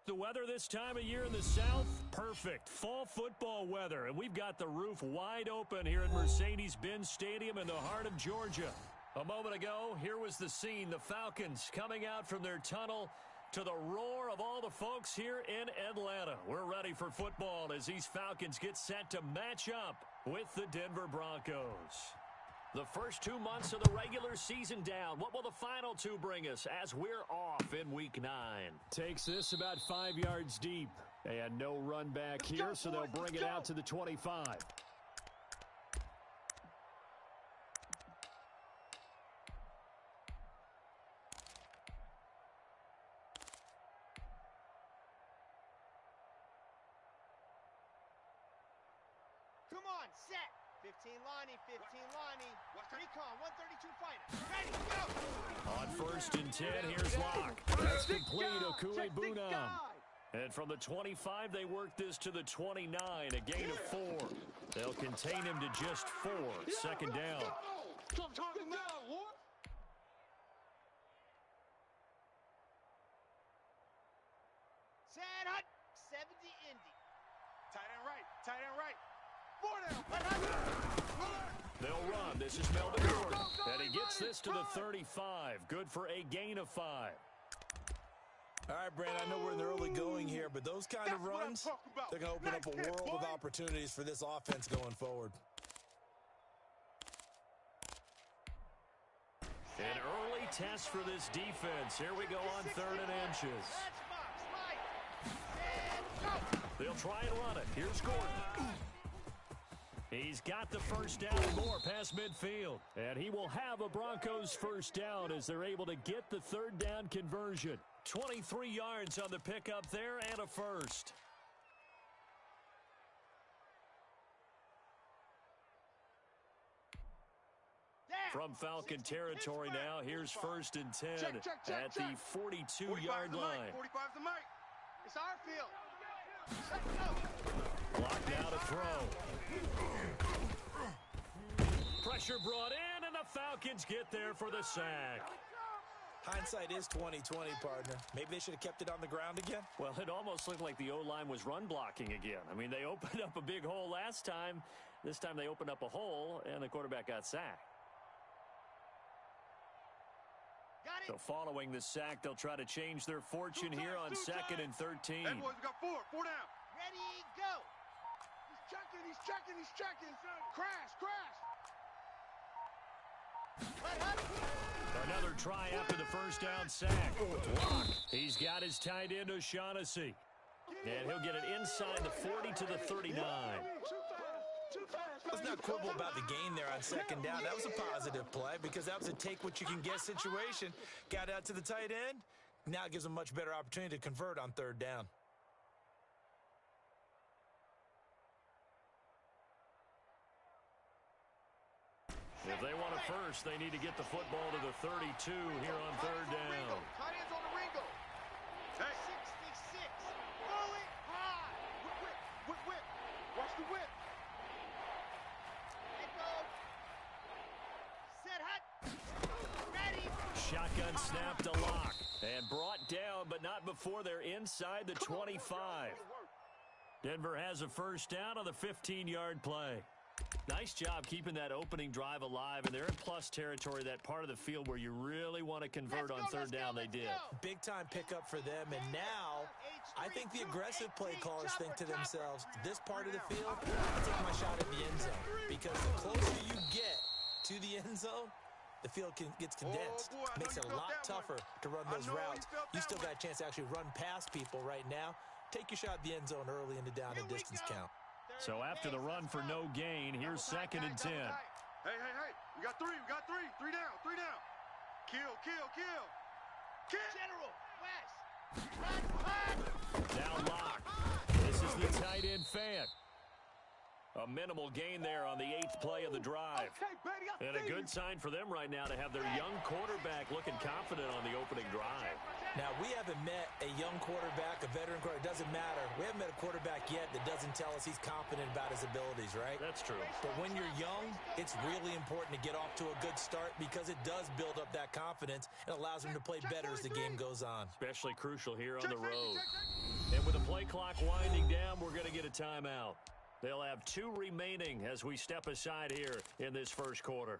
The weather this time of year in the South, perfect. Fall football weather, and we've got the roof wide open here at Mercedes-Benz Stadium in the heart of Georgia. A moment ago, here was the scene. The Falcons coming out from their tunnel to the roar of all the folks here in Atlanta. We're ready for football as these Falcons get set to match up with the Denver Broncos. The first 2 months of the regular season down. What will the final two bring us as we're off in Week 9? Takes this about 5 yards deep. And no run back here, so they'll bring it out to the 25. Come on, set. 15 Lonnie, 15 Lonnie. Recon, 132 fighter. Ready, go! On 1st and 10, here's Locke. That's complete, Okue Bunam. And from the 25, they work this to the 29, a gain of 4. They'll contain him to just 4, second down. Set, hut, 70 Indy. Tight end right. They'll run. This is Melvin Gordon. And he gets this to the 35. Good for a gain of 5. All right, Brand, I know we're in the early going here, but those kind of runs, they're going to open up a world of opportunities for this offense going forward. An early test for this defense. Here we go on 3rd and inches. They'll try and run it. Here's Gordon. He's got the first down and more past midfield. And he will have a Broncos first down as they're able to get the 3rd down conversion. 23 yards on the pickup there and a first. From Falcon territory now, here's 1st and 10 at the 42-yard line. 45's the mic. It's our field. Block now to throw. Pressure brought in, and the Falcons get there for the sack. Hindsight is 20/20, partner. Maybe they should have kept it on the ground again. Well, it almost looked like the O-line was run blocking again. I mean, they opened up a big hole last time. This time they opened up a hole, and the quarterback got sacked. So following the sack, they'll try to change their fortune here on 2nd and 13. Hey, boys, we got 4 down. Ready, go. He's checking. Crash. Another try after the first down sack. Block. He's got his tight end, O'Shaughnessy. And he'll get it inside the 40 to the 39. Let's not quibble about the gain there on 2nd down. That was a positive play because that was a take-what-you-can-get situation. Got out to the tight end. Now it gives them a much better opportunity to convert on 3rd down. If they want a first, they need to get the football to the 32 here on 3rd down. Tight ends on the Ringo. Hey. 66. Throw it high. Whip. Watch the whip. Let go. Set hut. Ready. Shotgun snap to Locke. And brought down, but not before they're inside the 25. Denver has a first down on the 15-yard play. Nice job keeping that opening drive alive, and they're in plus territory, that part of the field where you really want to convert on 3rd down. They did. Big-time pickup for them, and now I think the aggressive play callers think to themselves, this part of the field, I'll take my shot at the end zone, because the closer you get to the end zone, the field gets condensed. Makes it a lot tougher to run those routes. You still got a chance to actually run past people right now. Take your shot at the end zone early in the down and distance count. So after the run for no gain, here's 2nd and 10. Hey. We got 3. 3 down. Kill. General, West. Now Locke. This is the tight end fan. A minimal gain there on the 8th play of the drive. And a good sign for them right now to have their young quarterback looking confident on the opening drive. Now, we haven't met a young quarterback, a veteran quarterback. It doesn't matter. We haven't met a quarterback yet that doesn't tell us he's confident about his abilities, right? That's true. But when you're young, it's really important to get off to a good start because it does build up that confidence and allows him to play better as the game goes on. Especially crucial here on the road. play clock winding down, we're going to get a timeout. They'll have 2 remaining as we step aside here in this first quarter.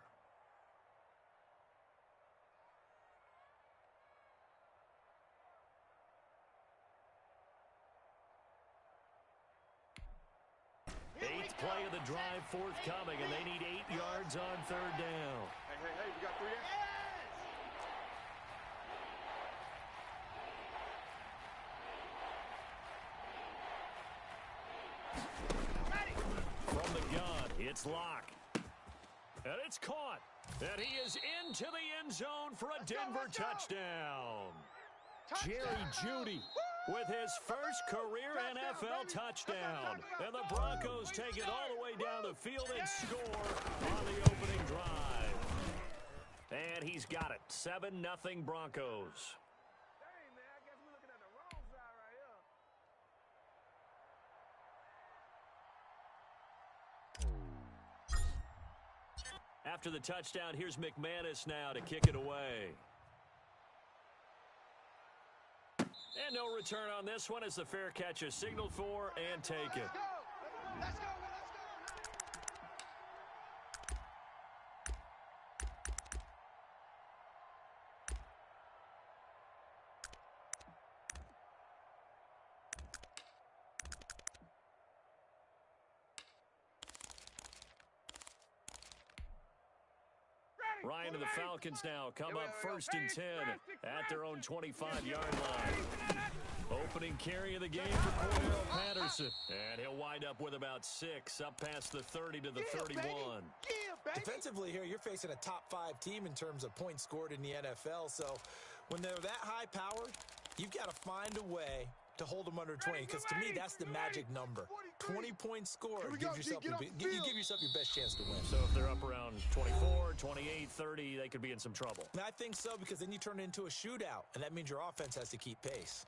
Eighth play of the drive forthcoming, and they need 8 yards on third down. Hey, we got 3 out. From the gun, it's Locke. And it's caught. And he is into the end zone for a Denver touchdown. Jerry Jeudy with his first career NFL touchdown. And the Broncos take it all the way down the field and score on the opening drive. And he's got it. 7-0 Broncos. After the touchdown, here's McManus now to kick it away. And no return on this one as the fair catch is signaled for and taken. Let's go. Ryan and the Falcons now come up 1st and 10 at their own 25-yard line. Opening carry of the game for Cordell Patterson. And he'll wind up with about 6 up past the 30 to the 31. Defensively here, you're facing a top 5 team in terms of points scored in the NFL. So when they're that high powered, you've got to find a way to hold them under 20, because to me, that's the magic number. 20 points scored, you give yourself your best chance to win. So if they're up around 24, 28, 30, they could be in some trouble. And I think so, because then you turn it into a shootout, and that means your offense has to keep pace.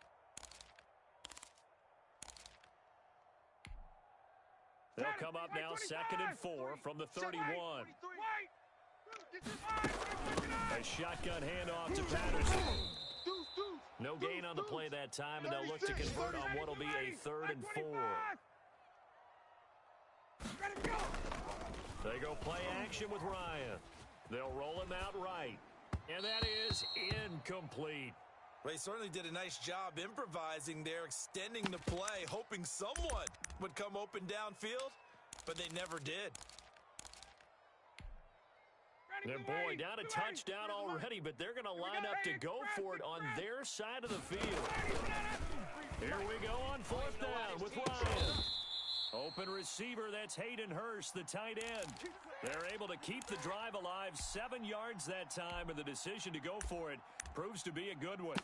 They'll come up now 2nd and 4 from the 31. A shotgun handoff to Patterson. No gain on the play that time, and they'll look to convert on what will be a 3rd and 4. They go play action with Ryan. They'll roll him out right. And that is incomplete. Well, he certainly did a nice job improvising there, extending the play, hoping someone would come open downfield, but they never did. And boy, down a touchdown already, but they're going to line up to go for it on their side of the field. Here we go on 4th down with Ryan. Open receiver, that's Hayden Hurst, the tight end. They're able to keep the drive alive, 7 yards that time, and the decision to go for it proves to be a good one.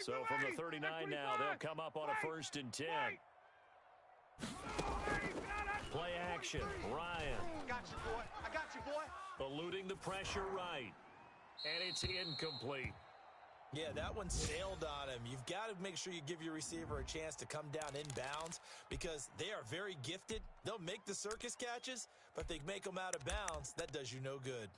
So from the 39 now, they'll come up on a 1st and 10. Play action, Ryan. Got you, boy. I got you, boy. Eluding the pressure right. And it's incomplete. Yeah, that one sailed on him. You've got to make sure you give your receiver a chance to come down inbounds, because they are very gifted. They'll make the circus catches, but they make them out of bounds. That does you no good.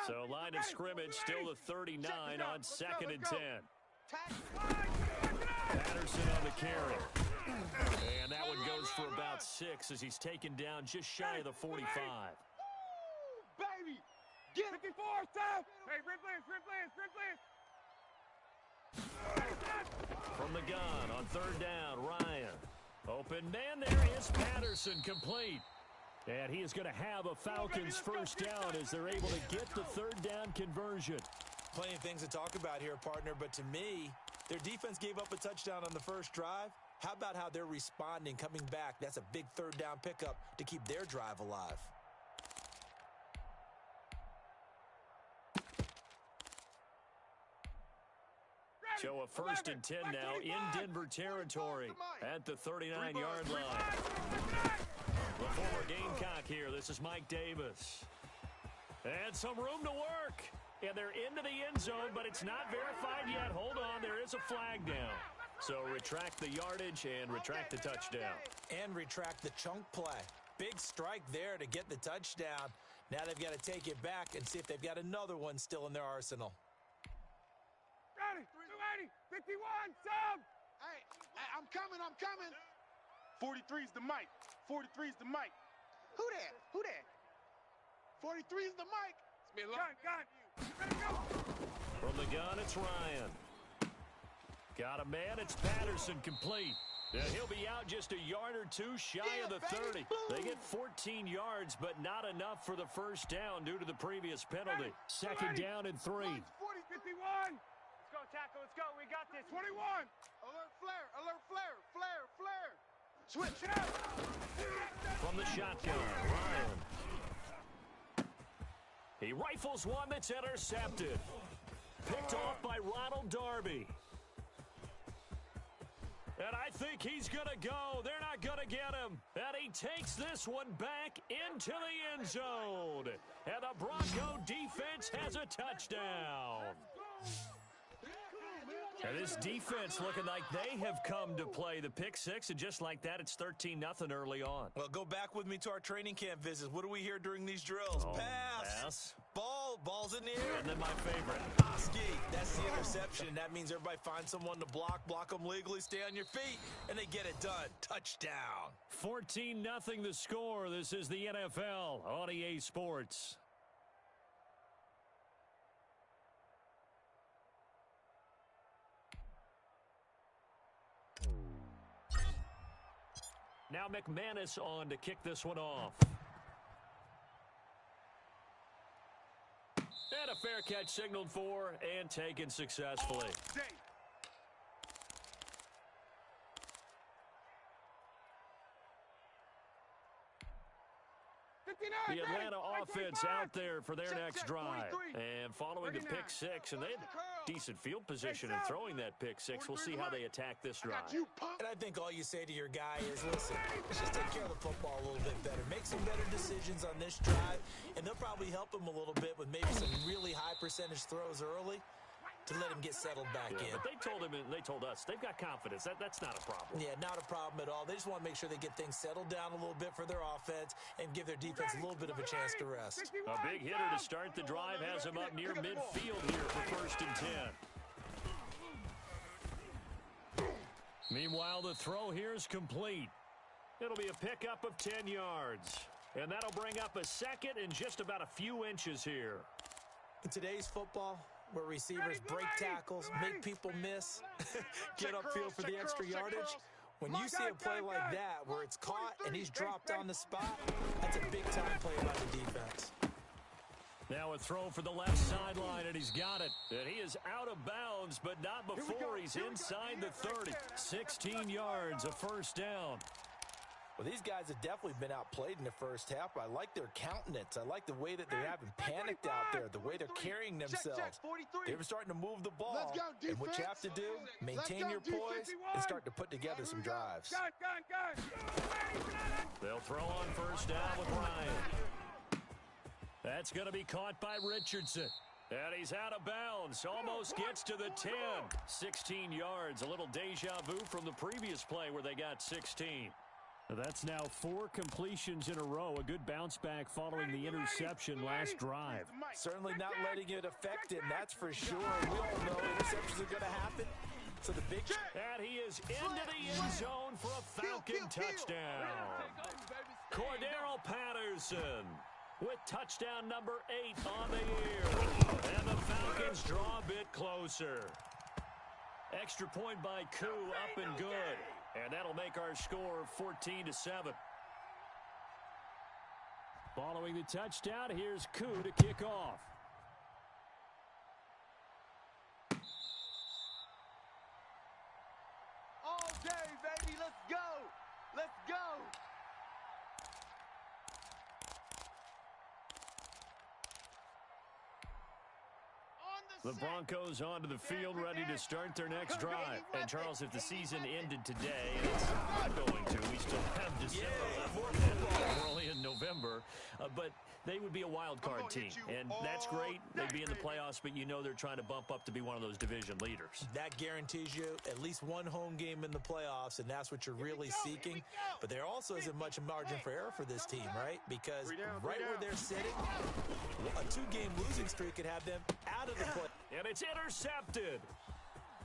So line of scrimmage still the 39 on 2nd and 10. Patterson on the carry. And that one goes for about 6 as he's taken down just shy of the 45. Baby, get it. From the gun on 3rd down, Ryan. Open man, there is Patterson, complete. And he is going to have a Falcons 1st down as they're able to get the 3rd down conversion. Plenty of things to talk about here, partner, but to me, their defense gave up a touchdown on the first drive. How about how they're responding, coming back? That's a big 3rd down pickup to keep their drive alive. So a 1st and 10 now in Denver territory at the 39-yard line. The former Gamecock here. This is Mike Davis. And some room to work. And they're into the end zone, but it's not verified yet. Hold on, there is a flag down. So retract the yardage and retract the touchdown. And retract the chunk play. Big strike there to get the touchdown. Now they've got to take it back and see if they've got another one still in their arsenal. 280, 51, sub! Hey, I'm coming. 43's the mic. 43's the mic. Who there? 43's the mic. Gun. Ready to go. From the gun, it's Ryan. Got a man, it's Patterson, complete. Now he'll be out just a yard or two shy of the 30. They get 14 yards, but not enough for the first down due to the previous penalty. Second down and 3. 40, 51. Let's go, tackle. Let's go. We got this. 21. Alert flare. Switch it up. From the shotgun, Ryan. He rifles one that's intercepted. Picked off by Ronald Darby. And I think he's going to go. They're not going to get him. And he takes this one back into the end zone. And the Bronco defense has a touchdown. And this defense looking like they have come to play the pick six, and just like that, it's 13-0 early on. Well, go back with me to our training camp visits. What do we hear during these drills? Pass. Ball's in the air. And then my favorite. Ski. That's the interception. That means everybody finds someone to block them legally, stay on your feet, and they get it done. Touchdown. 14-0 the score. This is the NFL on EA Sports. Now McManus on to kick this one off. And a fair catch signaled for and taken successfully. The Atlanta offense out there for their next drive. And following the pick six, and they had decent field position in throwing that pick six. We'll see how they attack this drive. And I think all you say to your guy is, listen, let's just take care of the football a little bit better. Make some better decisions on this drive, and they'll probably help him a little bit with maybe some really high percentage throws early to let him get settled back in. But they told him and they told us they've got confidence. That's not a problem. Yeah, not a problem at all. They just want to make sure they get things settled down a little bit for their offense and give their defense a little bit of a chance to rest. A big hitter to start the drive has him up near midfield here for 1st and 10. Meanwhile, the throw here is complete. It'll be a pickup of 10 yards. And that'll bring up a second and just about a few inches here. In today's football, where receivers break tackles, make people miss, get upfield for the extra yardage, when you see a play like that where it's caught and he's dropped on the spot, that's a big-time play by the defense. Now a throw for the left sideline, and he's got it. And he is out of bounds, but not before he's inside the 30. 16 yards, a first down. Well, these guys have definitely been outplayed in the first half. I like their countenance. I like the way that they're having panicked out there, the way they're carrying themselves. They were starting to move the ball. And what you have to do, maintain your poise and start to put together some drives. They'll throw on first down with Ryan. That's going to be caught by Richardson. And he's out of bounds. Almost gets to the 10. 16 yards. A little deja vu from the previous play where they got 16. That's now 4 completions in a row. A good bounce back following the interception last drive. Certainly not letting it affect him, that's for sure. We all know interceptions are going to happen. So the big... And he is into the end zone for a Falcon touchdown. Cordero Patterson with touchdown number 8 on the year. And the Falcons draw a bit closer. Extra point by Koo, up and good. And that'll make our score 14-7. Following the touchdown, here's Koo to kick off. All day, baby. Let's go. Let's go. On the The Broncos onto the field, ready to start their next drive. And, Charles, if the season ended today, and it's not going to, we still have December left. We're only in November. But they would be a wild card team, and that's great. They'd be in the playoffs, but you know they're trying to bump up to be one of those division leaders. That guarantees you at least one home game in the playoffs, and that's what you're really seeking. But there also isn't much margin for error for this team, right? Because right where they're sitting, a two-game losing streak could have them out of the play. And it's intercepted.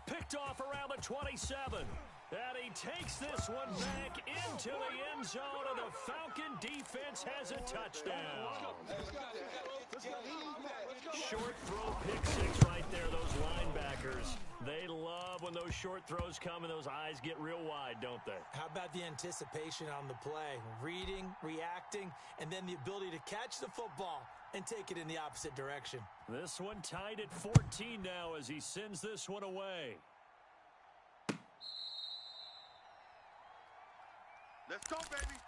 Picked off around the 27. And he takes this one back into the end zone, and the Falcon defense has a touchdown. Short throw pick six right there, those linebackers. They love when those short throws come and those eyes get real wide, don't they? How about the anticipation on the play? Reading, reacting, and then the ability to catch the football and take it in the opposite direction. This one tied at 14 now as he sends this one away. Let's go, baby.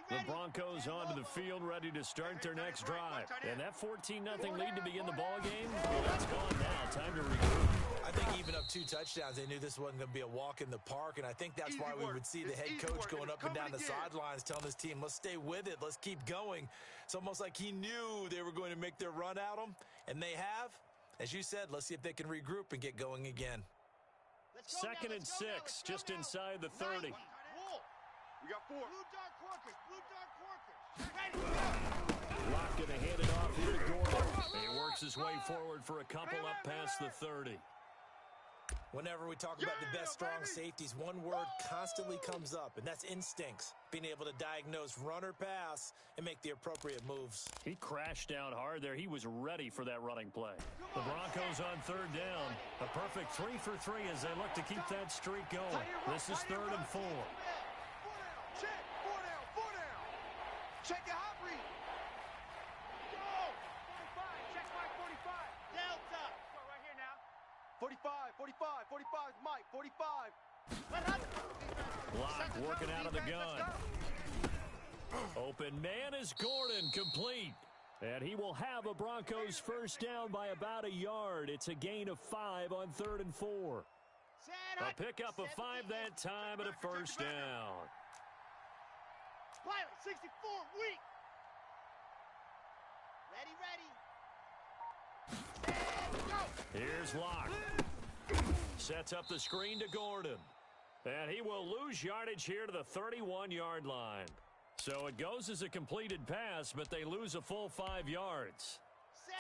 The Broncos onto the field, ready to start their next drive. And that 14-0 lead to begin the ball game, well, that's gone now. Time to regroup. I think even up 2 touchdowns, they knew this wasn't going to be a walk in the park, and I think that's why we would see the head coach going up and down the sidelines telling his team, let's stay with it, let's keep going. It's almost like he knew they were going to make their run at him, and they have. As you said, let's see if they can regroup and get going again. Second and 6, just inside the 30. We got 4. Blue dark Corkers. Ready, Lock going to hand it off here to Gordon. He works his way forward for a couple up past the 30. Whenever we talk about the best strong safeties, one word constantly comes up, and that's instincts. Being able to diagnose run or pass and make the appropriate moves. He crashed down hard there. He was ready for that running play. The Broncos on third down. A perfect 3 for 3 as they look to keep that streak going. This is 3rd and 4. Check. 4 down. Check your hot read. Go. 45. Check mark 45. Delta. Go right here now. 45 is Mike. 45. Block working out of the gun. Open man is Gordon, complete. And he will have a Broncos first down by about a yard. It's a gain of 5 on 3rd and 4. A pickup of 5 that time and a first down. Pilot 64, weak. Ready. And go. Here's Locke. Sets up the screen to Gordon. And he will lose yardage here to the 31-yard line. So it goes as a completed pass, but they lose a full 5 yards.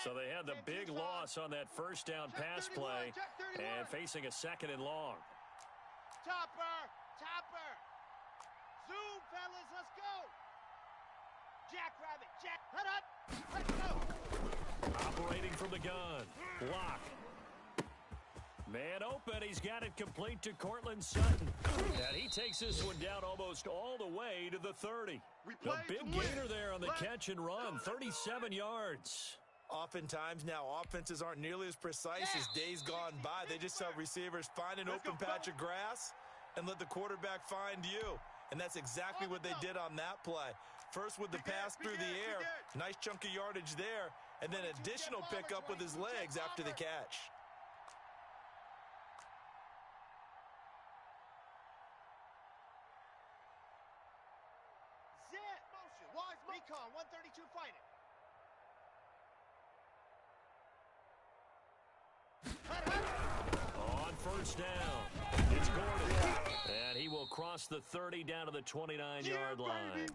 So they had the big loss on that first down pass play and facing a 2nd and long. Topper. Zoom, fellas, let's go. Jackrabbit, Let's go. Operating from the gun. Lock. Man open. He's got it complete to Cortland Sutton. And he takes this one down almost all the way to the 30. A big gainer there on the catch and run. 37 yards. Oftentimes now offenses aren't nearly as precise as days gone by. They just have receivers find an open patch of grass and let the quarterback find you. And that's exactly what they did on that play. First with the pass through the air. Nice chunk of yardage there. And then additional pickup with his legs after the catch. Zip. Motion. Recon, 132 fighting. On first down, it's Gordon. And he will cross the 30 down to the 29-yard line.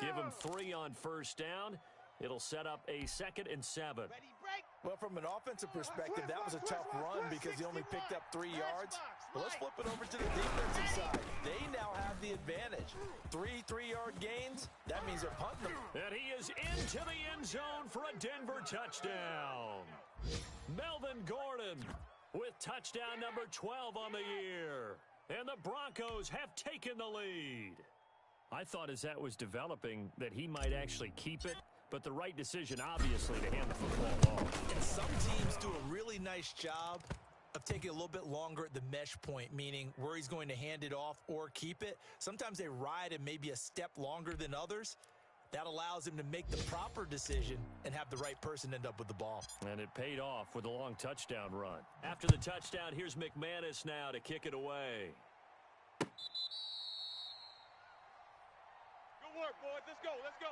Give him 3 on first down. It'll set up a 2nd and 7. Ready, break. Well, from an offensive perspective, that was a tough run because he only picked up 3 yards. Well, let's flip it over to the defensive side. They now have the advantage. 3 3-yard gains, that means they're punting them. And he is into the end zone for a Denver touchdown. Melvin Gordon with touchdown number 12 on the year. And the Broncos have taken the lead. I thought as that was developing that he might actually keep it, but the right decision, obviously, to hand the football off. And some teams do a really nice job of taking a little bit longer at the mesh point, meaning where he's going to hand it off or keep it. Sometimes they ride it maybe a step longer than others. That allows him to make the proper decision and have the right person end up with the ball. And it paid off with a long touchdown run. After the touchdown, here's McManus now to kick it away. Good work, boys. Let's go. Let's go.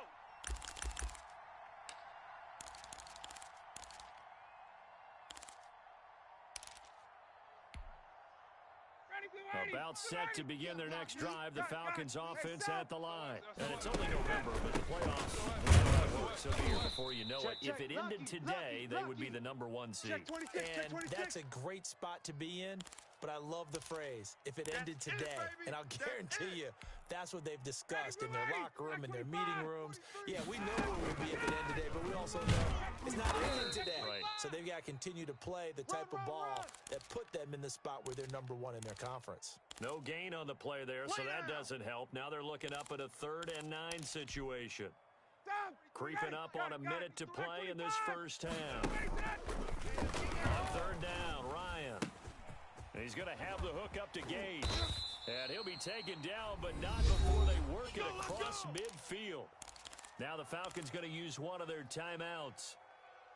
About set to begin their next drive, the Falcons offense at the line. And it's only November, but the playoffs will be here before you know it. If it ended today, they would be the #1 seed. And that's a great spot to be in, but I love the phrase, if it ended today. And I'll guarantee you, that's what they've discussed in their locker room, in their meeting rooms. Yeah, we know where we'll be if it ended today, but we also know it's not ending today. Right. So they've got to continue to play the type of ball that put them in the spot where they're #1 in their conference. No gain on the play there, so that doesn't help. Now they're looking up at a 3rd and 9 situation. Creeping up on a minute to play in this first half. On 3rd down, Ryan. And he's going to have the hook up to Gage. And he'll be taken down, but not before they work it across midfield. Now the Falcons going to use one of their timeouts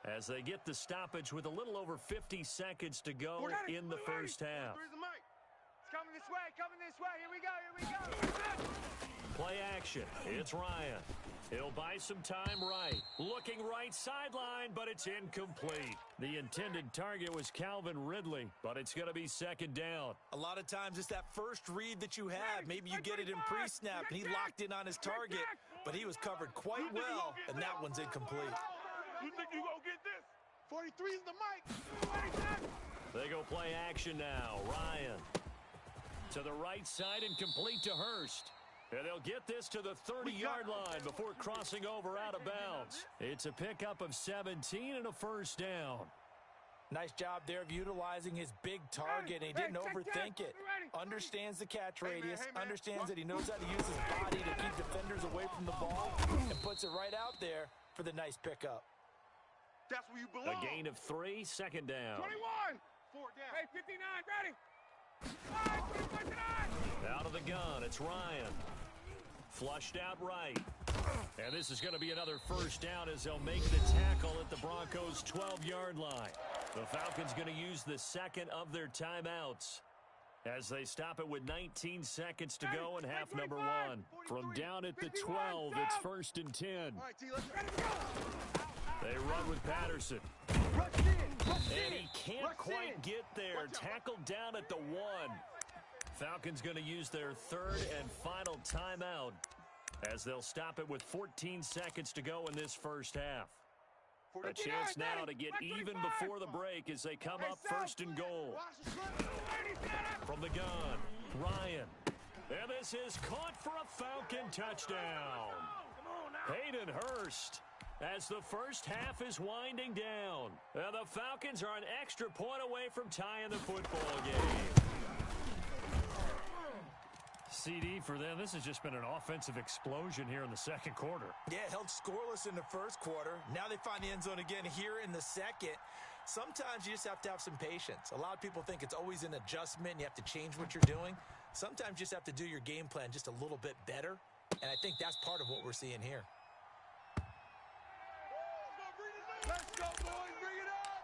as they get the stoppage with a little over 50 seconds to go in the first half. It's coming this way, coming this way. Here we go, here we go. Play action. It's Ryan. He'll buy some time right. Looking right sideline, but it's incomplete. The intended target was Calvin Ridley, but it's going to be 2nd down. A lot of times it's that first read that you have. Maybe you get it in pre-snap, and he locked in on his target, but he was covered quite well, and that one's incomplete. You think you gonna get this? 43 is the mic. They go play action now. Ryan to the right side and complete to Hurst. And they'll get this to the 30-yard line before crossing over out of bounds. It's a pickup of 17 and a 1st down. Nice job there of utilizing his big target, and he didn't overthink it. Understands the catch radius, understands that he knows how to use his body to keep defenders away from the ball, and puts it right out there for the nice pickup. That's where you belong. A gain of 3, 2nd down. 21. 4 down. Hey, 59, ready. 5, Out of the gun, it's Ryan. Flushed out right. And this is going to be another 1st down as they'll make the tackle at the Broncos' 12-yard line. The Falcons going to use the 2nd of their timeouts as they stop it with 19 seconds to go in half number 1. From down at the 12, it's 1st and 10. They run with Patterson. And he can't quite get there. Tackled down at the 1. Falcons going to use their 3rd and final timeout as they'll stop it with 14 seconds to go in this first half. A chance now to get even before the break as they come up 1st and goal. From the gun, Ryan. And this is caught for a Falcon touchdown. Hayden Hurst as the first half is winding down. And the Falcons are an extra point away from tying the football game. CD for them, this has just been an offensive explosion here in the 2nd quarter. Yeah, held scoreless in the 1st quarter. Now they find the end zone again here in the 2nd. Sometimes you just have to have some patience. A lot of people think it's always an adjustment. You have to change what you're doing. Sometimes you just have to do your game plan just a little bit better. And I think that's part of what we're seeing here. Let's go, boys. Bring it up.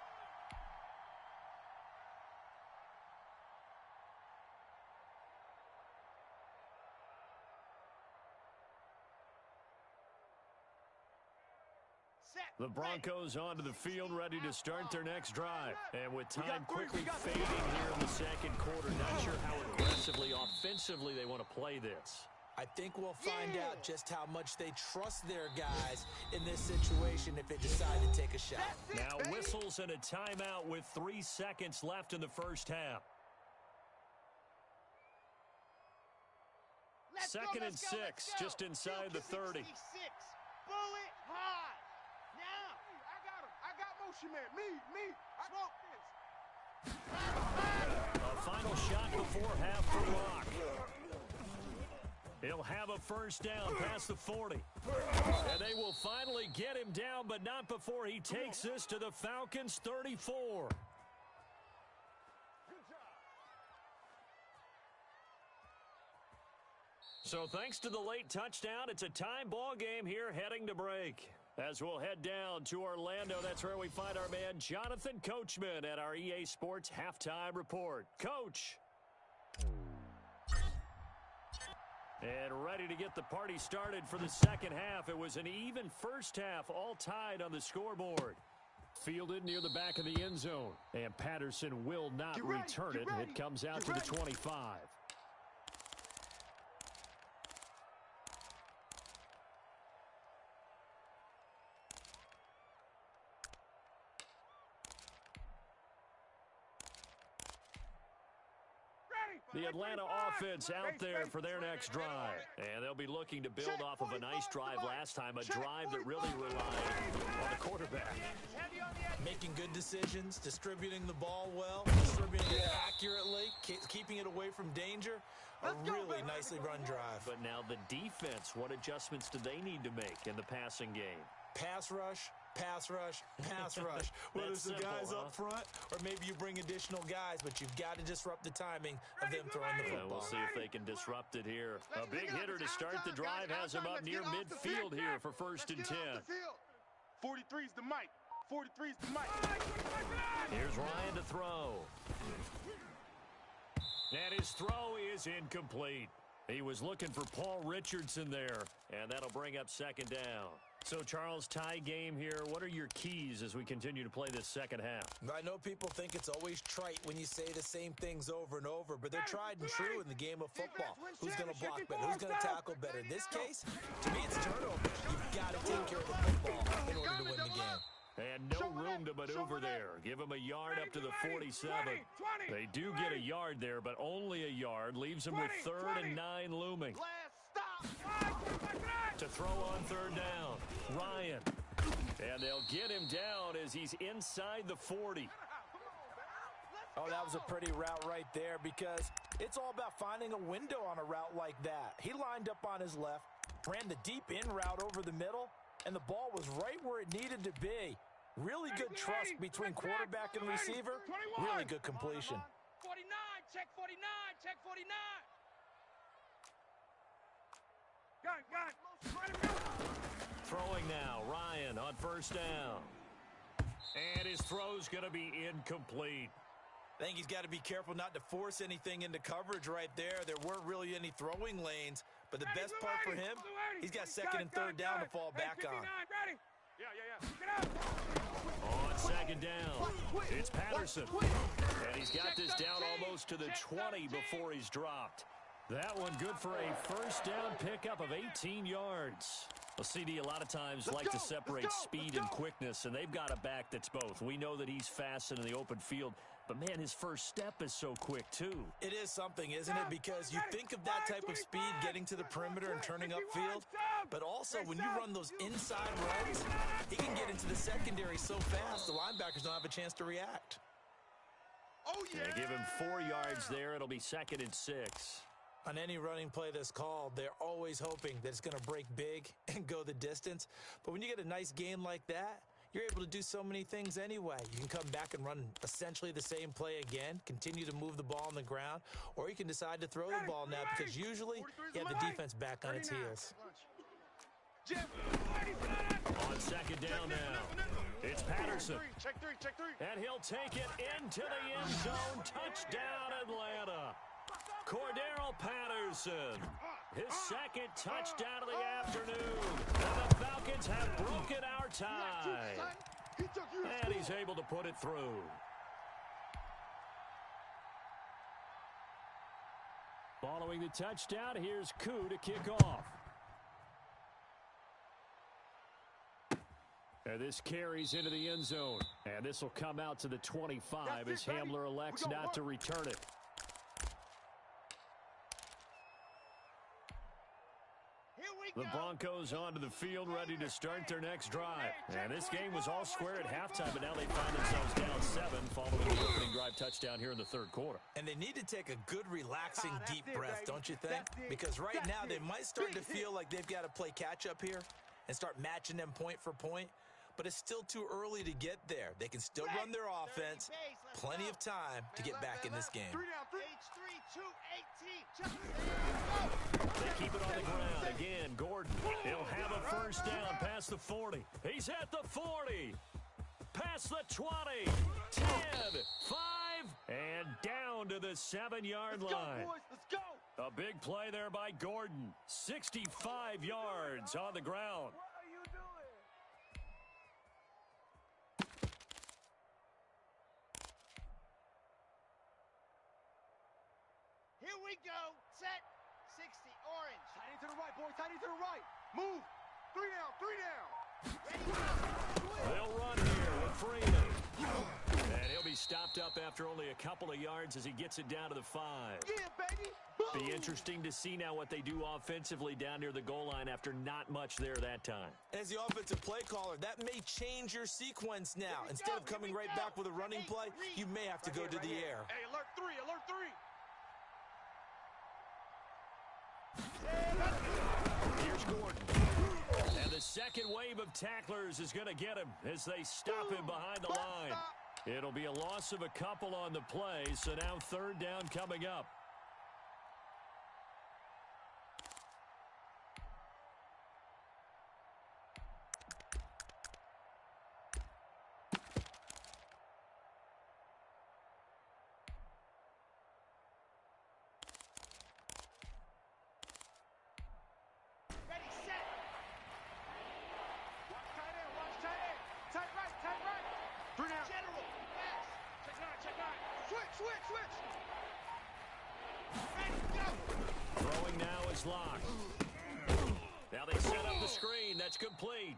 The Broncos onto the field, ready to start their next drive. And with time quickly fading here in the 2nd quarter, not sure how aggressively, offensively they want to play this. I think we'll find out just how much they trust their guys in this situation if they decide to take a shot. Now whistles and a timeout with 3 seconds left in the first half. 2nd and 6, just inside the 30. Bullet high. Now. I got motion man. Me. Smoke this. A final shot before half for Rock. He'll have a first down past the 40. And they will finally get him down, but not before he takes this to the Falcons' 34. So thanks to the late touchdown, it's a time ball game here heading to break. As we'll head down to Orlando, that's where we find our man Jonathan Coachman at our EA Sports Halftime Report. Coach. And ready to get the party started for the second half. It was an even first half, all tied on the scoreboard. Fielded near the back of the end zone. And Patterson will not return it. It comes out to the 25. The Atlanta offense out there for their next drive. And they'll be looking to build off of a nice drive last time, a drive that really relied on the quarterback. Making good decisions, distributing the ball well, distributing it accurately, keeping it away from danger. A really nicely run drive. But now the defense, what adjustments do they need to make in the passing game? Pass rush, pass rush, pass rush. Whether it's the guys up front or maybe you bring additional guys, but you've got to disrupt the timing of them throwing the football. We'll see if they can disrupt it here. A big hitter to start the drive has him up near midfield here for 1st and 10. 43's the mic. 43's the mic. Here's Ryan to throw. And his throw is incomplete. He was looking for Paul Richardson there, and that'll bring up 2nd down. So, Charles, tie game here. What are your keys as we continue to play this second half? I know people think it's always trite when you say the same things over and over, but they're tried and true in the game of football. Who's going to block better? Who's going to tackle better? In this case, to me, it's turnover. You've got to take care of the football in order to win the game. And no room to maneuver there. Give him a yard up to the 47. They do get a yard there, but only a yard. Leaves them with 3rd and 9 looming. To throw on 3rd down, Ryan. And they'll get him down as he's inside the 40. Oh, that was a pretty route right there because it's all about finding a window on a route like that. He lined up on his left, ran the deep in route over the middle, and the ball was right where it needed to be. Really good trust between quarterback and receiver. Really good completion. 49, check 49, check 49. Got it. Throwing now, Ryan on 1st down. And his throw's going to be incomplete. I think he's got to be careful not to force anything into coverage right there. There weren't really any throwing lanes, but the best part for him, he's got 2nd and 3rd down to fall back on. On 2nd down, it's Patterson. And he's got this down almost to the 20 before he's dropped. That one good for a 1st down pickup of 18 yards. Well, CD a lot of times like to separate speed and quickness, and they've got a back that's both. We know that he's fast in the open field, but, man, his first step is so quick, too. It is something, isn't it? Because you think of that type of speed getting to the perimeter and turning upfield, but also when you run those inside runs, he can get into the secondary so fast the linebackers don't have a chance to react. Oh, yeah. Give him 4 yards there. It'll be 2nd and 6. On any running play that's called, they're always hoping that it's going to break big and go the distance. But when you get a nice game like that, you're able to do so many things anyway. You can come back and run essentially the same play again, continue to move the ball on the ground, or you can decide to throw the ball now because usually you have the defense back on its heels. On 2nd down now, it's Patterson. Check three. And he'll take it into the end zone. Touchdown, Atlanta. Cordero Patterson, his 2nd touchdown of the afternoon. And the Falcons have broken our tie. And he's able to put it through. Following the touchdown, here's Koo to kick off. And this carries into the end zone. And this will come out to the 25 as Hamler elects not to return it. The Broncos onto the field, ready to start their next drive. And this game was all square at halftime, but now they find themselves down 7 following the opening drive touchdown here in the 3rd quarter. And they need to take a good, relaxing, deep breath, don't you think? Because right now they might start to feel like they've got to play catch-up here and start matching them point for point. But it's still too early to get there. They can still run their offense. Plenty of time to get back in this game. 2-18. Just They keep it on the ground. Again, Gordon. He'll have a first down past the 40. He's at the 40. Past the 20. 10. 5. And down to the 7-yard line. Let's go, boys. Let's go. A big play there by Gordon. 65 yards on the ground. What are you doing? Here we go. Set. 60 orange. Tight end to the right, boy. Tight end to the right. Move. 3 down. 3 down. Ready, go. They'll run here with Freeman. And he'll be stopped up after only a couple of yards as he gets it down to the 5. Yeah, baby. Be interesting to see now what they do offensively down near the goal line after not much there that time. As the offensive play caller, that may change your sequence now. Instead of coming right back with a running play, you may have to go to the air. Hey, alert 3, alert 3. Here's Gordon. And the second wave of tacklers is going to get him as they stop him behind the line. It'll be a loss of a couple on the play, so now third down coming up. Ready, set. Watch tight end. Watch tight end. Tight right. Tight right. 3 down. General. Pass. Check 9. Check 9. Switch. Switch. Switch. Ready, go. Throwing now is locked. Now they set up the screen. That's complete.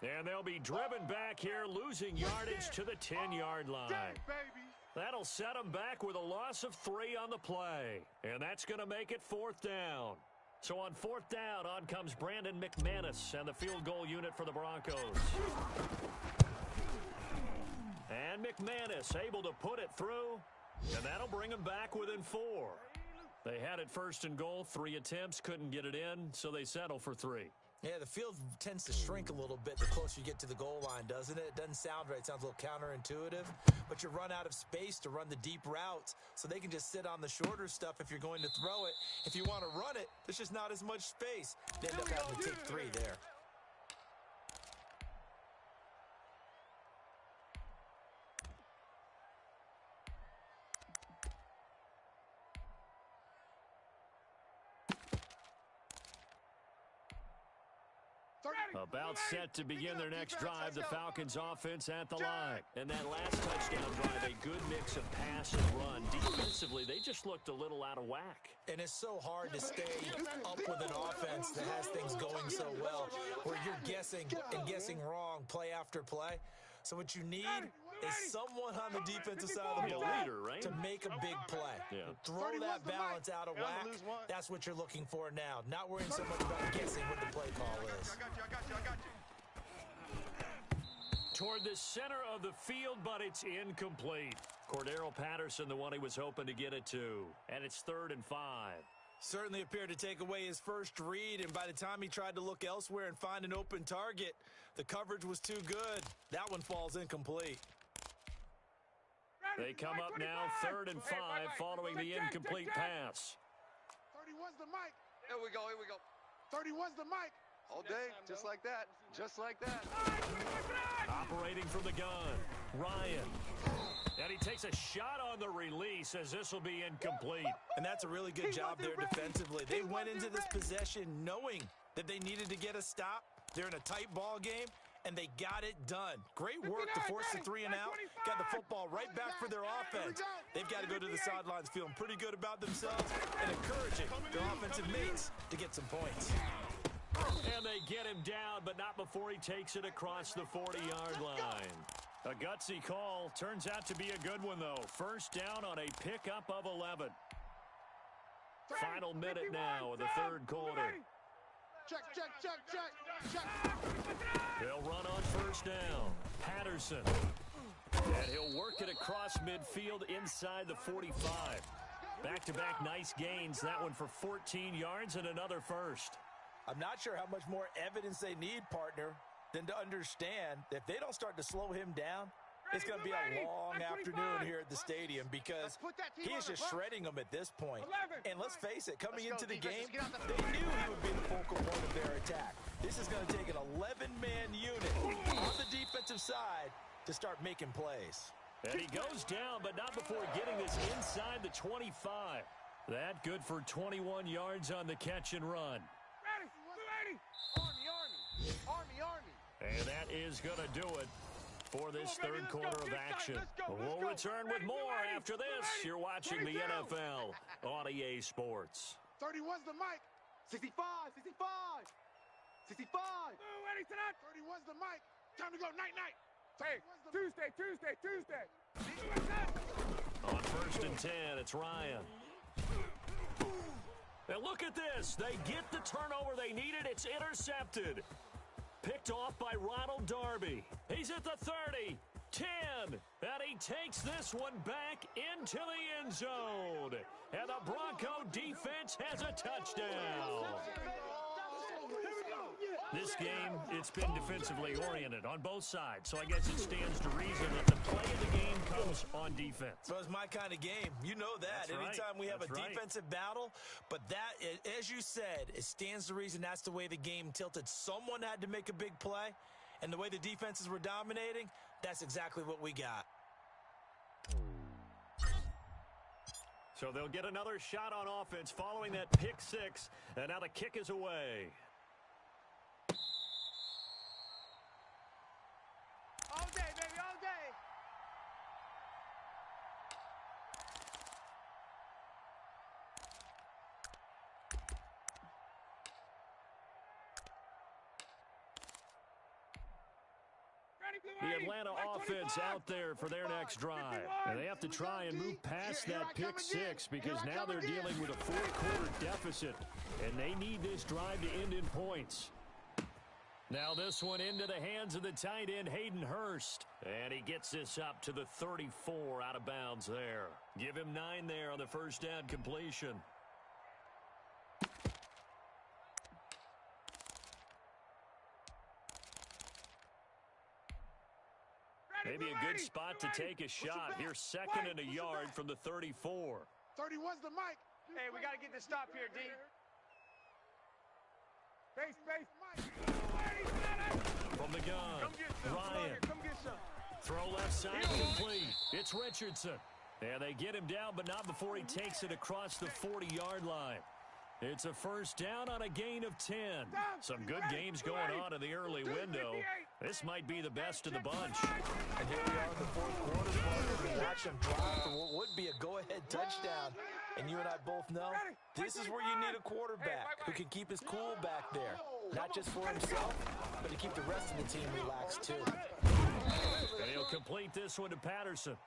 And they'll be driven back here, losing yardage to the 10-yard line. Dang, baby. That'll set them back with a loss of 3 on the play. And that's going to make it fourth down. So on fourth down, on comes Brandon McManus and the field goal unit for the Broncos. And McManus able to put it through, and that'll bring them back within 4. They had it first and goal, 3 attempts, couldn't get it in, so they settle for 3. Yeah, the field tends to shrink a little bit the closer you get to the goal line, doesn't it? It doesn't sound right. It sounds a little counterintuitive. But you run out of space to run the deep routes, so they can just sit on the shorter stuff if you're going to throw it. If you want to run it, there's just not as much space. They end up having to take 3 there. About set to begin their next drive, the Falcons offense at the line. And that last touchdown drive, a good mix of pass and run. Defensively, they just looked a little out of whack. And it's so hard to stay up with an offense that has things going so well, where you're guessing and guessing wrong play after play. So what you need is someone on the defensive side of the ball to make a big play. Yeah. Throw that balance out of whack. That's what you're looking for now. Not worrying so much about guessing what the play call is. I got you. Toward the center of the field, but it's incomplete. Cordero Patterson, the one he was hoping to get it to. And it's 3rd and 5. Certainly appeared to take away his first read, and by the time he tried to look elsewhere and find an open target, the coverage was too good. That one falls incomplete. They come up now 3rd and 5 following the incomplete pass. 31's the mic. Here we go. 31's the mic. All day, just like that. Just like that. Operating from the gun, Ryan. And he takes a shot on the release as this will be incomplete. And that's a really good job there defensively. They went into this possession knowing that they needed to get a stop. They're in a tight ball game, and they got it done. Great work to force the 3 and out. Got the football right back for their offense. They've got to go to the sidelines feeling pretty good about themselves and encouraging their offensive mates to get some points. And they get him down, but not before he takes it across the 40-yard line. A gutsy call. Turns out to be a good one, though. First down on a pickup of 11. Final minute now of the third quarter. Check. They'll run on first down. Patterson. And he'll work it across midfield inside the 45. Back-to-back nice gains. That one for 14 yards and another first. I'm not sure how much more evidence they need, partner, than to understand that if they don't start to slow him down, It's going to be a long afternoon here at the stadium because he is just shredding them at this point. And let's face it, coming into the game, they knew he would be the focal point of their attack. This is going to take an 11-man unit on the defensive side to start making plays. And he goes down, but not before getting this inside the 25. That good for 21 yards on the catch and run. And that is going to do it for this third quarter of action. We'll return with more after this. You're watching the NFL on EA Sports. 31's the mic. 65, 65, 65. 31's the mic. Time to go. Night, night. Hey, Tuesday. On 1st and 10, it's Ryan. And look at this. They get the turnover they needed. It's intercepted. Picked off by Ronald Darby. He's at the 30, 10, and he takes this one back into the end zone. And the Bronco defense has a touchdown. This game, it's been defensively oriented on both sides, so I guess it stands to reason that the play of the game comes on defense. So it's my kind of game. You know that. That's Anytime we have That's a defensive battle, but that, as you said, it stands to reason that's the way the game tilted. Someone had to make a big play, and the way the defenses were dominating, that's exactly what we got. So they'll get another shot on offense following that pick six, and now the kick is away. All day, baby, all day. The Atlanta offense out there for their next drive. And they have to try and move past that pick six because now they're dealing with a fourth-quarter deficit, and they need this drive to end in points. Now this one into the hands of the tight end, Hayden Hurst. And he gets this up to the 34 out of bounds there. Give him 9 there on the first down completion. Maybe a good spot to take a shot. Here's 2nd and a yard from the 34. 31's the mic. Hey, we got to get the stop here, D. Base. From the gun, Ryan. Come get some. Throw left side complete. It's Richardson. And they get him down, but not before he takes it across the 40-yard line. It's a first down on a gain of 10. Some good games going on in the early window. This might be the best of the bunch. And here we are in the fourth quarter. We watch them drive for what would be a go-ahead touchdown. And you and I both know this is where you need a quarterback who can keep his cool back there. Not just for himself, but to keep the rest of the team relaxed too. And he'll complete this one to Patterson.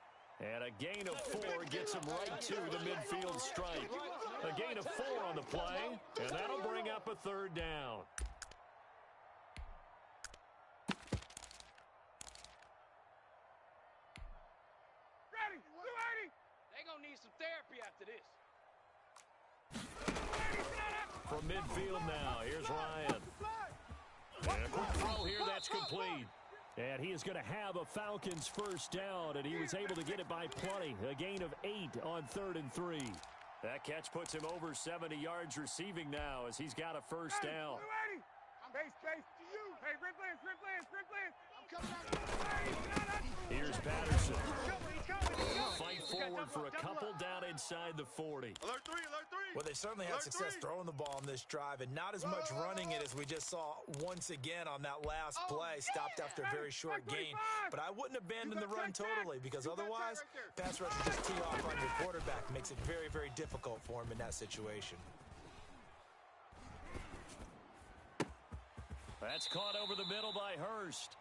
And a gain of 4 gets him right to the midfield stripe. A gain of 4 on the play, and that'll bring up a third down. Ready, 280. They're going to need some therapy after this. From midfield now, here's Ryan. And a quick throw here, that's complete. And he is going to have a Falcons first down, and he was able to get it by plenty. A gain of 8 on 3rd and 3. That catch puts him over 70 yards receiving now as he's got a first down. Base to you. Hey, Rip Lance. I'm coming out. Here's Patterson. He's coming. Fight forward for a couple down inside the 40. Alert 3. Well, they certainly had success throwing the ball in this drive, and not as much running it as we just saw once again on that last play. Stopped after a very short gain. But I wouldn't abandon the run totally because otherwise, pass rush will just tee off on your quarterback. Makes it very, very difficult for him in that situation. That's caught over the middle by Hurst.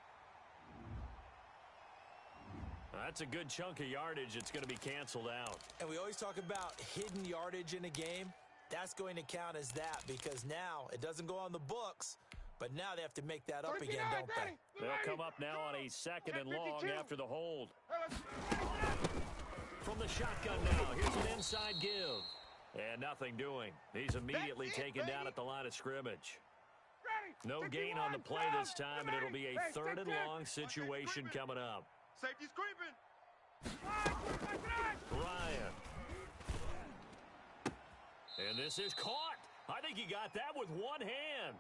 That's a good chunk of yardage. It's going to be canceled out. And we always talk about hidden yardage in a game. That's going to count as that because now it doesn't go on the books, but now they have to make that up again, don't they? They'll come up now on a 2nd and long after the hold. From the shotgun now, here's an inside give. And nothing doing. He's immediately taken down at the line of scrimmage. No gain on the play this time, and it'll be a 3rd and long situation coming up. Safety's creeping. Ryan. And this is caught. I think he got that with one hand.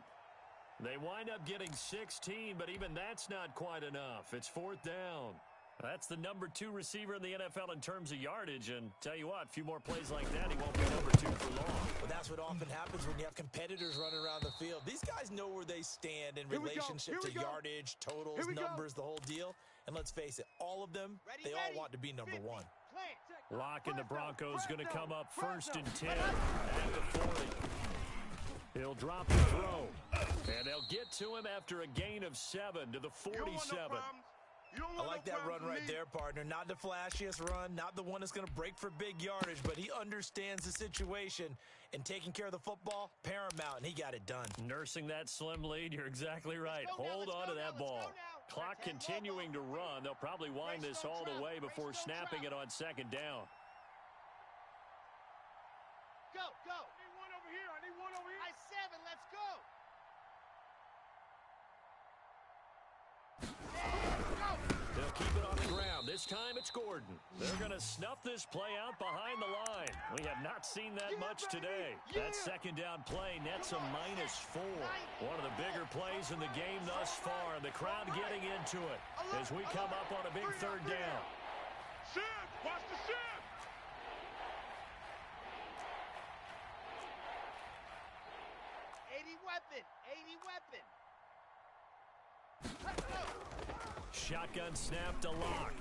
They wind up getting 16, but even that's not quite enough. It's 4th down. That's the number 2 receiver in the NFL in terms of yardage, and tell you what, a few more plays like that, he won't be number 2 for long. Well, that's what often happens when you have competitors running around the field. These guys know where they stand in relationship to yardage, totals, numbers, the whole deal. And let's face it, all of them, they all want to be number 1. Lock in the Broncos going to come up 1st and 10 at the 40. He'll drop the throw, and they'll get to him after a gain of 7 to the 47. I like that run right there, partner. Not the flashiest run, not the one that's going to break for big yardage, but he understands the situation, and taking care of the football, paramount, and he got it done. Nursing that slim lead, you're exactly right. Hold on to that ball. Clock continuing to run. They'll probably wind this all the way before snapping it on 2nd down. Go, go. I need one over here. I need one over here. High 7, let's go. They'll keep it on the ground. This time it's Gordon. They're going to snuff this play out behind the line. We have not seen that much today. That 2nd down play nets a -4. One of the bigger plays in the game thus far. The crowd getting into it as we come up on a big 3rd down. Shift! Watch the shift! Weapon, 80 weapon. Let's go. Shotgun snap to Lock.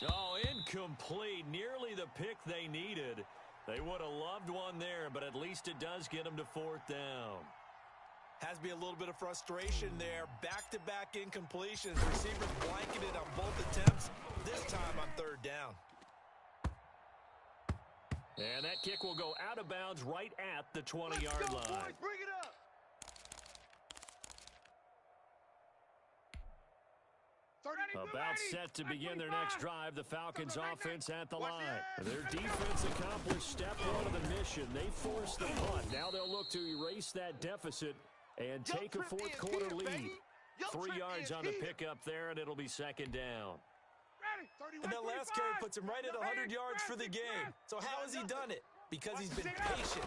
Oh, incomplete. Nearly the pick they needed. They would have loved one there, but at least it does get them to 4th down. Has to be a little bit of frustration there. Back-to-back incompletions. Receivers blanketed on both attempts. This time on 3rd down. And that kick will go out of bounds right at the 20-yard line. Boys, bring it up. About set to begin their next drive, the Falcons offense at the line. Their defense accomplished step 1 of the mission. They forced the punt. Now they'll look to erase that deficit and take a 4th quarter lead. 3 yards on the pickup there, and it'll be 2nd down. And that last carry puts him right at 100 yards for the game. So how has he done it? Because he's been patient,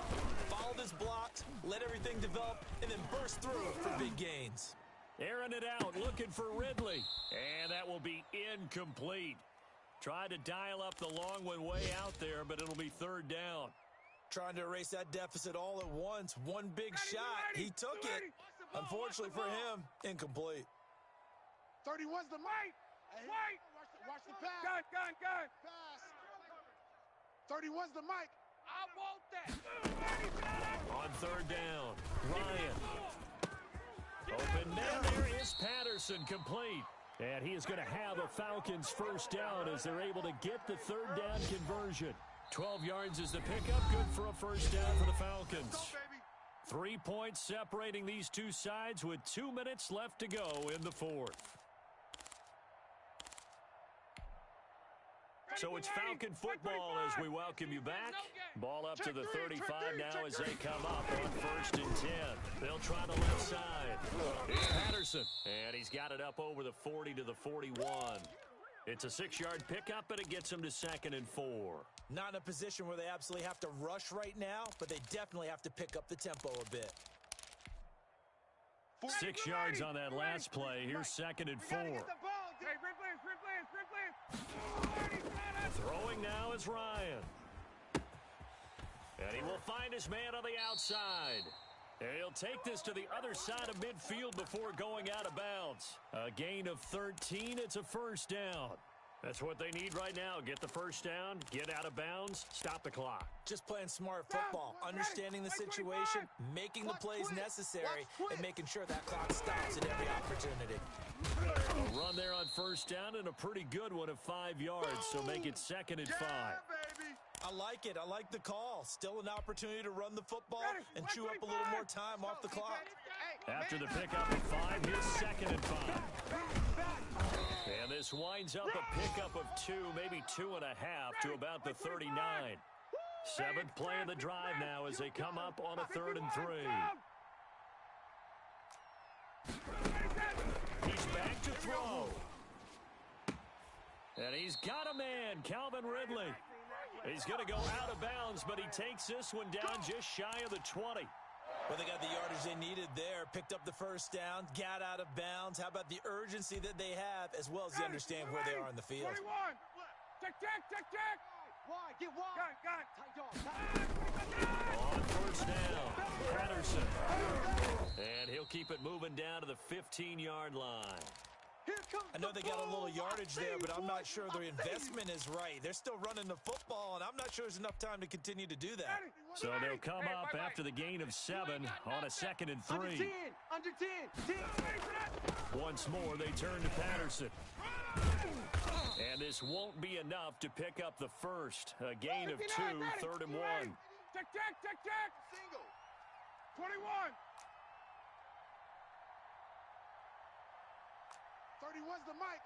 followed his blocks, let everything develop, and then burst through for big gains. Airing it out, looking for Ridley. And that will be incomplete. Tried to dial up the long one way out there, but it'll be 3rd down. Trying to erase that deficit all at once. One big shot. He took it. Unfortunately for him, incomplete. 31's the mic. Wait. Watch the pass. Gun. Pass. 31's the mic. I want that. On 3rd down, Ryan. Open man, there is Patterson, complete. And he is going to have a Falcons 1st down as they're able to get the 3rd down conversion. 12 yards is the pickup, good for a 1st down for the Falcons. 3 points separating these two sides with 2 minutes left to go in the 4th. So it's Falcon football as we welcome you back. Ball up to the 35 now as they come up on 1st and 10. They'll try the left side. It's Patterson, and he's got it up over the 40 to the 41. It's a 6-yard pickup, and it gets him to 2nd and 4. Not in a position where they absolutely have to rush right now, but they definitely have to pick up the tempo a bit. 6 yards on that last play. Here's 2nd and 4. Hey, sprint play. Throwing now is Ryan. And he will find his man on the outside. And he'll take this to the other side of midfield before going out of bounds. A gain of 13. It's a 1st down. That's what they need right now. Get the 1st down, get out of bounds, stop the clock. Just playing smart football, understanding the situation, making the plays necessary, and making sure that clock stops at every opportunity. A run there on 1st down and a pretty good one of 5 yards, so make it 2nd and 5. I like it. I like the call. Still an opportunity to run the football and chew up a little more time off the clock. After the pickup of 5, here's 2nd and 5. And this winds up a pickup of 2, maybe 2.5 to about the 39. 7th play of the drive now as they come up on a 3rd and 3. He's back to throw. And he's got a man, Calvin Ridley. He's going to go out of bounds, but he takes this one down just shy of the 20. Well, they got the yardage they needed there, picked up the first down, got out of bounds. How about the urgency that they have, as well as they understand where they are in the field? 21. Check. Wide, get wide. Got. On first down, Patterson. And he'll keep it moving down to the 15-yard line. I know they got a little yardage there, but I'm not sure their investment is right. They're still running the football, and I'm not sure there's enough time to continue to do that. So they'll come up after the gain of 7 on a 2nd and 3. Under 10. Once more, they turn to Patterson. And this won't be enough to pick up the first. A gain of 2, 3rd and 1. Check. Single. 21. 31's the mic.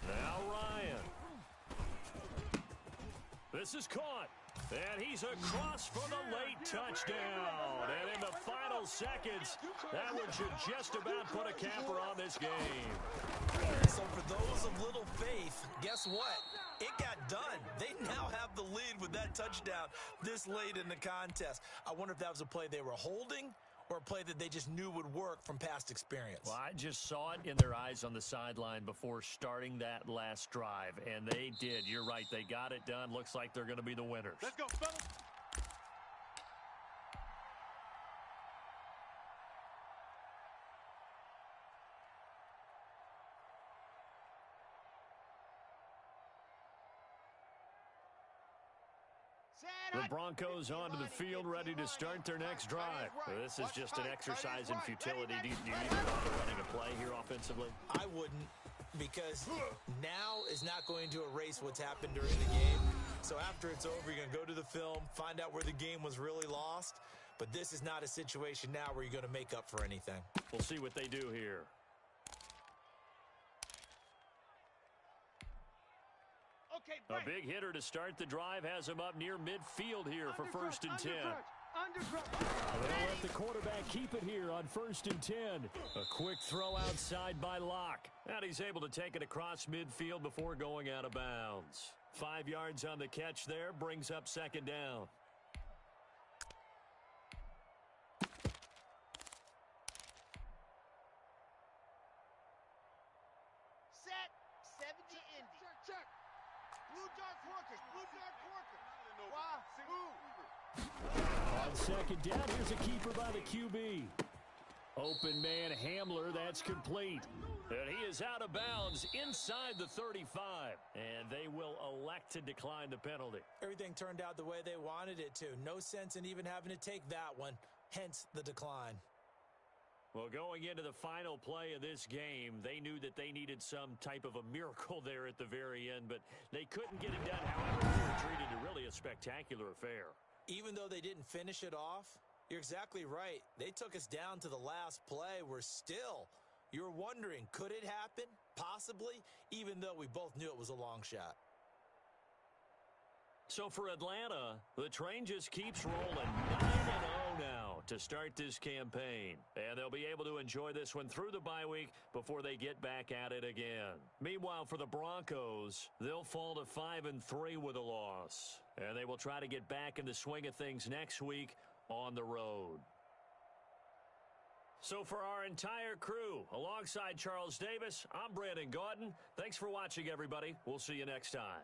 Now Ryan. This is caught. And he's across for the late touchdown. And in the final seconds, that one should just about put a capper on this game. So for those of little faith, guess what? It got done. They now have the lead with that touchdown this late in the contest. I wonder if that was a play they were holding or a play that they just knew would work from past experience. Well, I just saw it in their eyes on the sideline before starting that last drive, and they did. You're right. They got it done. Looks like they're going to be the winners. Let's go, fellas. The Broncos onto the field, ready to start their next drive. This is just an exercise in futility. Do you even bother running a play here offensively? I wouldn't, because now is not going to erase what's happened during the game. So after it's over, you're going to go to the film, find out where the game was really lost. But this is not a situation now where you're going to make up for anything. We'll see what they do here. A big hitter to start the drive has him up near midfield here for 1st and 10. They'll let the quarterback keep it here on 1st and 10. A quick throw outside by Locke. And he's able to take it across midfield before going out of bounds. 5 yards on the catch there, brings up 2nd down. Set. 70 Indy. Check. Blue Dark Porkers. On 2nd down, here's a keeper by the QB. Open man Hamler, that's complete. And he is out of bounds inside the 35. And they will elect to decline the penalty. Everything turned out the way they wanted it to. No sense in even having to take that one, hence the decline. Well, going into the final play of this game, they knew that they needed some type of a miracle there at the very end, but they couldn't get it done. However, they were treated to really a spectacular affair. Even though they didn't finish it off, you're exactly right. They took us down to the last play. You're wondering, could it happen? Possibly, even though we both knew it was a long shot. So for Atlanta, the train just keeps rolling 9-0 now to start this campaign. And they'll be able to enjoy this one through the bye week before they get back at it again. Meanwhile, for the Broncos, they'll fall to 5-3 with a loss. And they will try to get back in the swing of things next week on the road. So for our entire crew, alongside Charles Davis, I'm Brandon Gaudin. Thanks for watching, everybody. We'll see you next time.